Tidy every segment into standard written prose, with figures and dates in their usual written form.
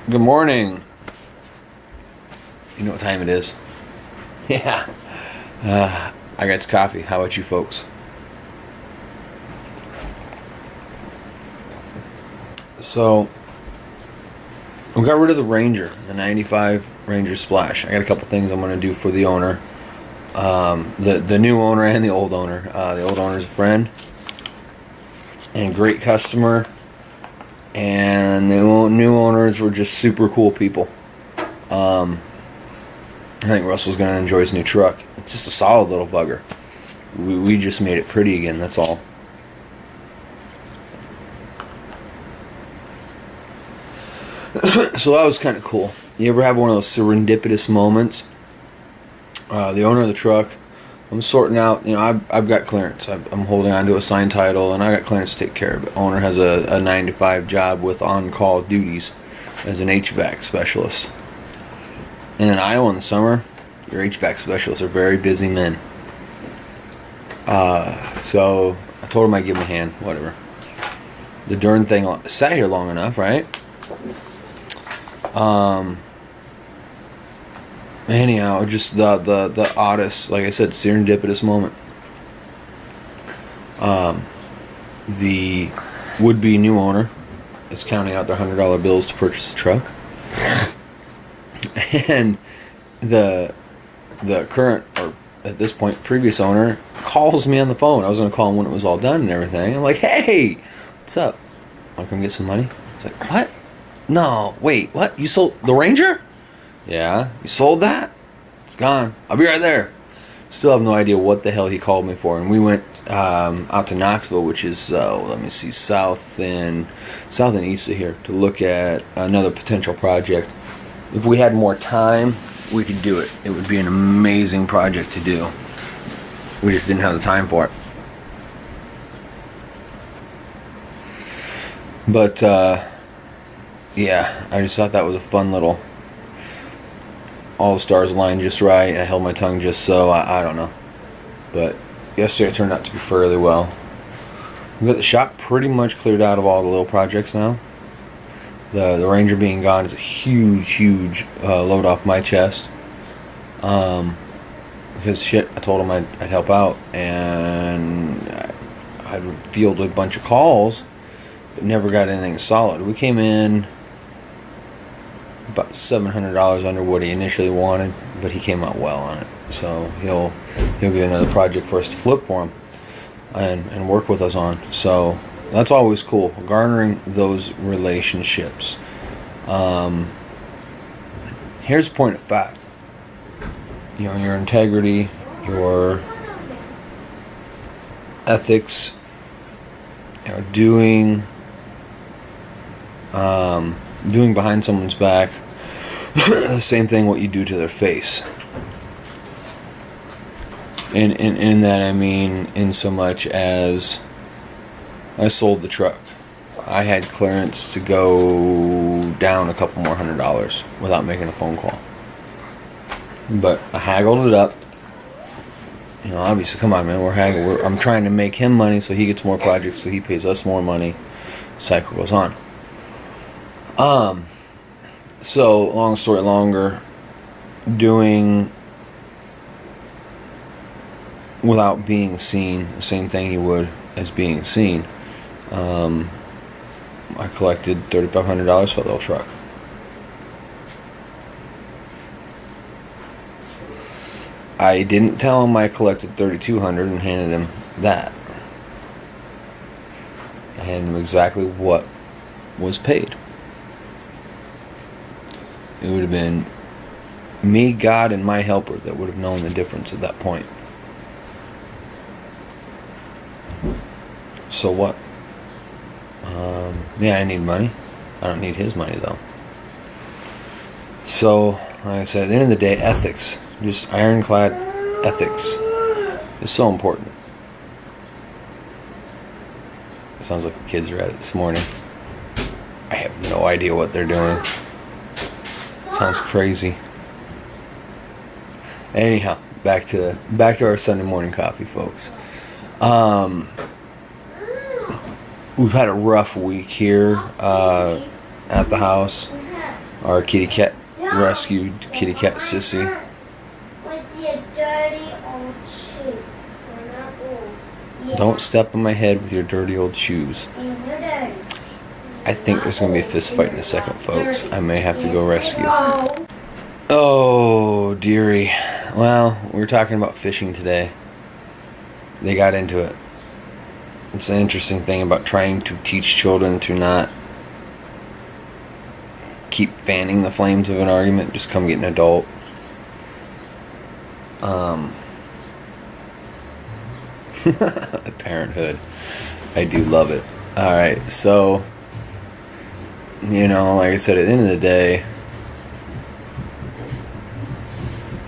Good morning. You know what time it is? Yeah. I got coffee. How about you folks? So, we got rid of the Ranger, the 95 Ranger Splash. I got a couple things I'm going to do for the owner. The new owner and the old owner. The old owner's a friend and great customer. And the new owners were just super cool people. I think Russell's going to enjoy his new truck. It's just a solid little bugger. We just made it pretty again, that's all. So that was kind of cool. You ever have one of those serendipitous moments? The owner of the truck, I'm sorting out, I've got clearance. I'm holding on to a signed title, and I got clearance to take care of it. Owner has a 9 to 5 job with on-call duties as an HVAC specialist. And in Iowa in the summer, your HVAC specialists are very busy men. So I told him I'd give him a hand, whatever. The darn thing sat here long enough, right? Anyhow, just the oddest, like I said, serendipitous moment. The would-be new owner is counting out their $100 bills to purchase the truck. And the current, or at this point, previous owner calls me on the phone. I was going to call him when it was all done and everything. I'm like, hey, what's up? Want to come get some money? He's like, what? No, wait, what? You sold the Ranger? Yeah, you sold that? It's gone. I'll be right there. Still have no idea what the hell he called me for. And we went out to Knoxville, which is, south and east of here, to look at another potential project. If we had more time, we could do it. It would be an amazing project to do. We just didn't have the time for it. But, yeah, I just thought that was a fun little... All the stars aligned just right. I held my tongue just so. I don't know. But yesterday it turned out to be fairly well. We got the shop pretty much cleared out of all the little projects now. The Ranger being gone is a huge load off my chest. Because shit, I told him I'd help out, and I'd fielded a bunch of calls, but never got anything solid. We came in about $700 under what he initially wanted, but he came out well on it. So he'll get another project for us to flip for him and work with us on. So that's always cool, garnering those relationships. Here's a point of fact. Your integrity, your ethics, doing behind someone's back the same thing what you do to their face. In that I mean in so much as I sold the truck. I had clearance to go down a couple more $100 without making a phone call. But I haggled it up. Obviously, come on, man, I'm trying to make him money so he gets more projects, so he pays us more money. Cycle goes on. So, long story longer, doing without being seen, the same thing you would as being seen. I collected $3,500 for the little truck. I didn't tell him I collected $3,200 and handed him that. I handed him exactly what was paid. It would have been me, God, and my helper that would have known the difference at that point. So what? Yeah, I need money. I don't need his money, though. So, like I said, at the end of the day, ethics, just ironclad ethics, is so important. It sounds like the kids are at it this morning. I have no idea what they're doing. Sounds crazy. Anyhow, back to our Sunday morning coffee, folks. We've had a rough week here at the house. Our kitty cat rescued kitty cat Sissy. With your dirty old shoe. We're not old. Yeah. Don't step on my head with your dirty old shoes. And you're dirty. I think there's going to be a fist fight in a second, folks. I may have to go rescue. Oh. Oh, dearie. Well, we were talking about fishing today. They got into it. It's an interesting thing about trying to teach children to not keep fanning the flames of an argument. Just come get an adult. Parenthood. I do love it. Alright, so, you know, like I said, at the end of the day,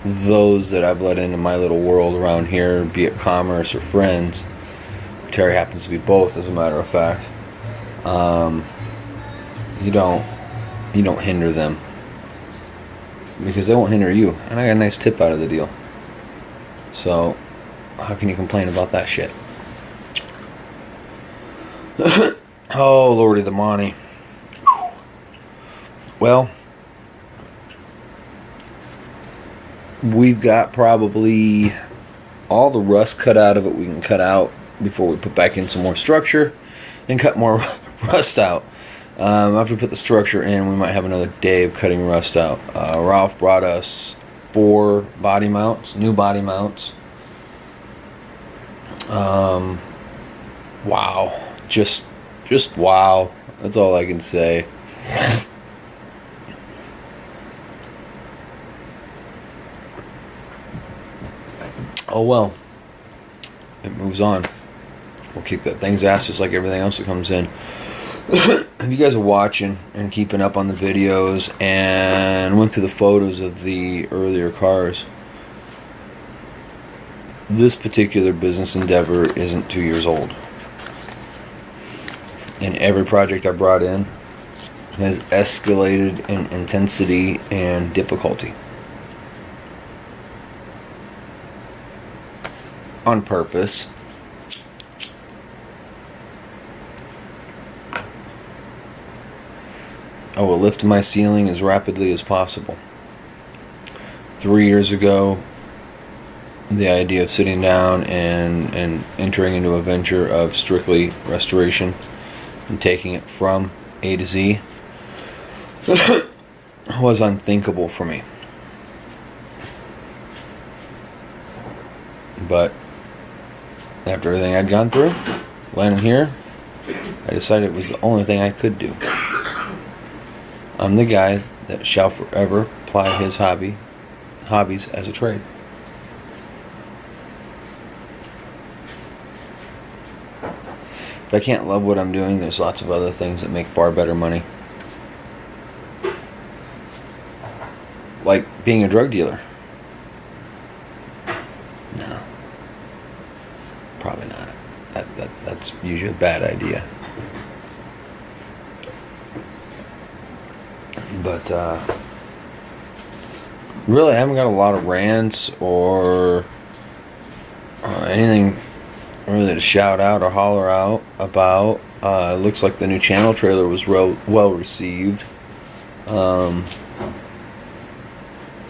those that I've let into my little world around here, be it commerce or friends, Terry happens to be both, as a matter of fact, you don't hinder them, because they won't hinder you, and I got a nice tip out of the deal. So how can you complain about that shit? Oh, Lordy the Monty. Well, we've got probably all the rust cut out of it we can cut out before we put back in some more structure and cut more rust out. After we put the structure in, we might have another day of cutting rust out. Ralph brought us 4 body mounts, new body mounts. Wow. Just wow. That's all I can say. Oh well. It moves on. We'll kick that thing's ass just like everything else that comes in. If you guys are watching and keeping up on the videos and went through the photos of the earlier cars, this particular business endeavor isn't 2 years old. And every project I brought in has escalated in intensity and difficulty. On purpose. I will lift my ceiling as rapidly as possible. 3 years ago, the idea of sitting down and entering into a venture of strictly restoration and taking it from A to Z was unthinkable for me. But after everything I'd gone through, landing here, I decided it was the only thing I could do. I'm the guy that shall forever ply his hobbies as a trade. If I can't love what I'm doing, there's lots of other things that make far better money. Like being a drug dealer. No. Probably not. That's usually a bad idea. But really, I haven't got a lot of rants or anything really to shout out or holler out about. It looks like the new channel trailer was well received.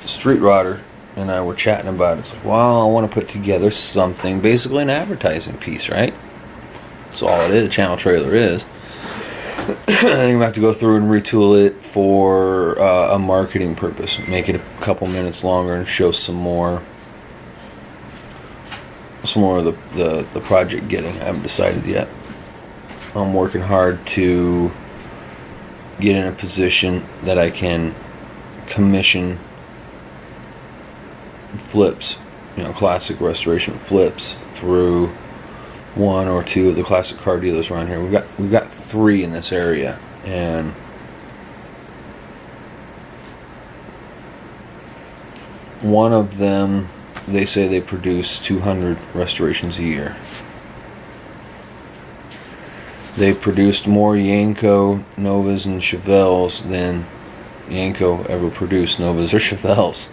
Street Rodder and I were chatting about it. It's like, well, I want to put together something, basically an advertising piece, right? That's all it is. A channel trailer is. I think I'm going to have to go through and retool it for a marketing purpose. Make it a couple minutes longer and show some more of the project getting. I haven't decided yet. I'm working hard to get in a position that I can commission flips, classic restoration flips through one or two of the classic car dealers around here. We've got 3 in this area, and one of them, they say they produce 200 restorations a year. They've produced more Yenko, Novas, and Chevelles than Yenko ever produced Novas or Chevelles.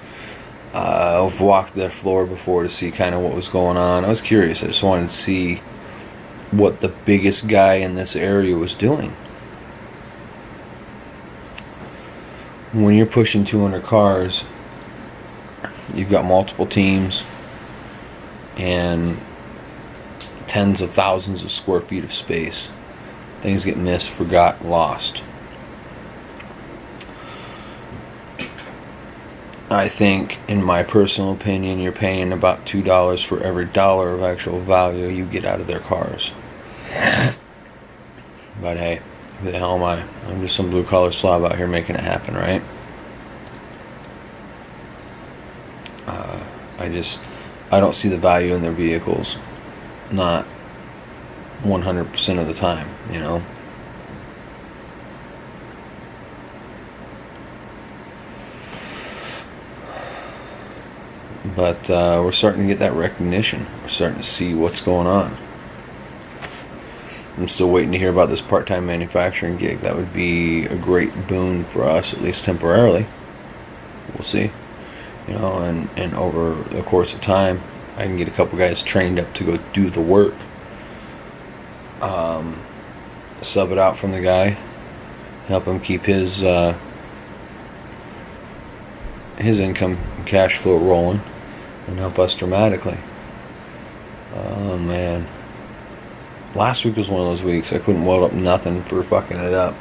I've walked their floor before to see kind of what was going on. I was curious. I just wanted to see what the biggest guy in this area was doing. when you're pushing 200 cars, you've got multiple teams and tens of thousands of square feet of space. Things get missed, forgot, lost. I think, in my personal opinion, you're paying about $2 for every dollar of actual value you get out of their cars. But hey, who the hell am I? I'm just some blue-collar slob out here making it happen, right? I don't see the value in their vehicles. Not 100% of the time, you know? But we're starting to get that recognition. We're starting to see what's going on. I'm still waiting to hear about this part-time manufacturing gig. That would be a great boon for us, at least temporarily. We'll see. You know, and over the course of time, I can get a couple guys trained up to go do the work. Sub it out from the guy. Help him keep his income and cash flow rolling. And help us dramatically. Oh, man. Last week was one of those weeks. I couldn't weld up nothing for fucking it up.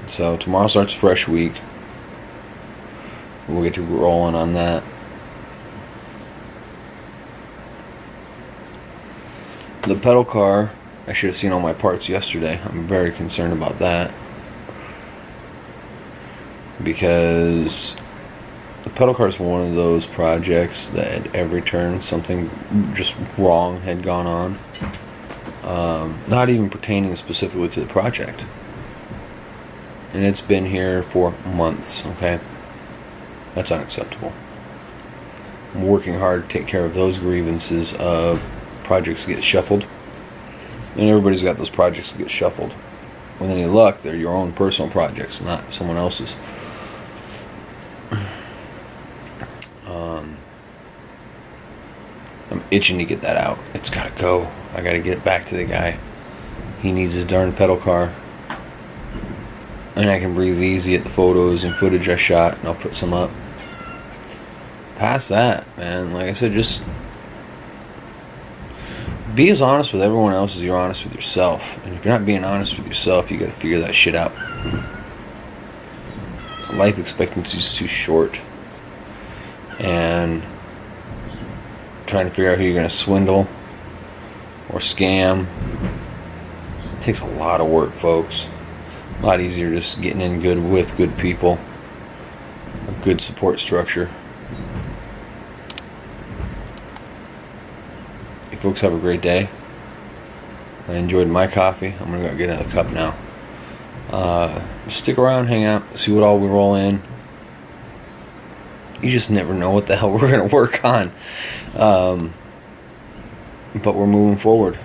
So tomorrow starts a fresh week. We'll get to rolling on that. The pedal car, I should have seen all my parts yesterday. I'm very concerned about that. Because the pedal car is one of those projects that at every turn something just wrong had gone on. Not even pertaining specifically to the project. And it's been here for months, okay? That's unacceptable. I'm working hard to take care of those grievances of projects get shuffled. And everybody's got those projects that get shuffled. With any luck, they're your own personal projects, not someone else's. I'm itching to get that out. It's gotta go. I gotta get it back to the guy. He needs his darn pedal car. And I can breathe easy at the photos and footage I shot, and I'll put some up. Past that, man, like I said, just be as honest with everyone else as you're honest with yourself. And if you're not being honest with yourself, you gotta figure that shit out. Life expectancy is too short. And trying to figure out who you're gonna swindle or scam, it takes a lot of work, folks. A lot easier just getting in good with good people, a good support structure. You folks have a great day. I enjoyed my coffee. I'm gonna go get another cup now. Stick around, hang out, see what all we roll in. You just never know what the hell we're gonna work on. But we're moving forward.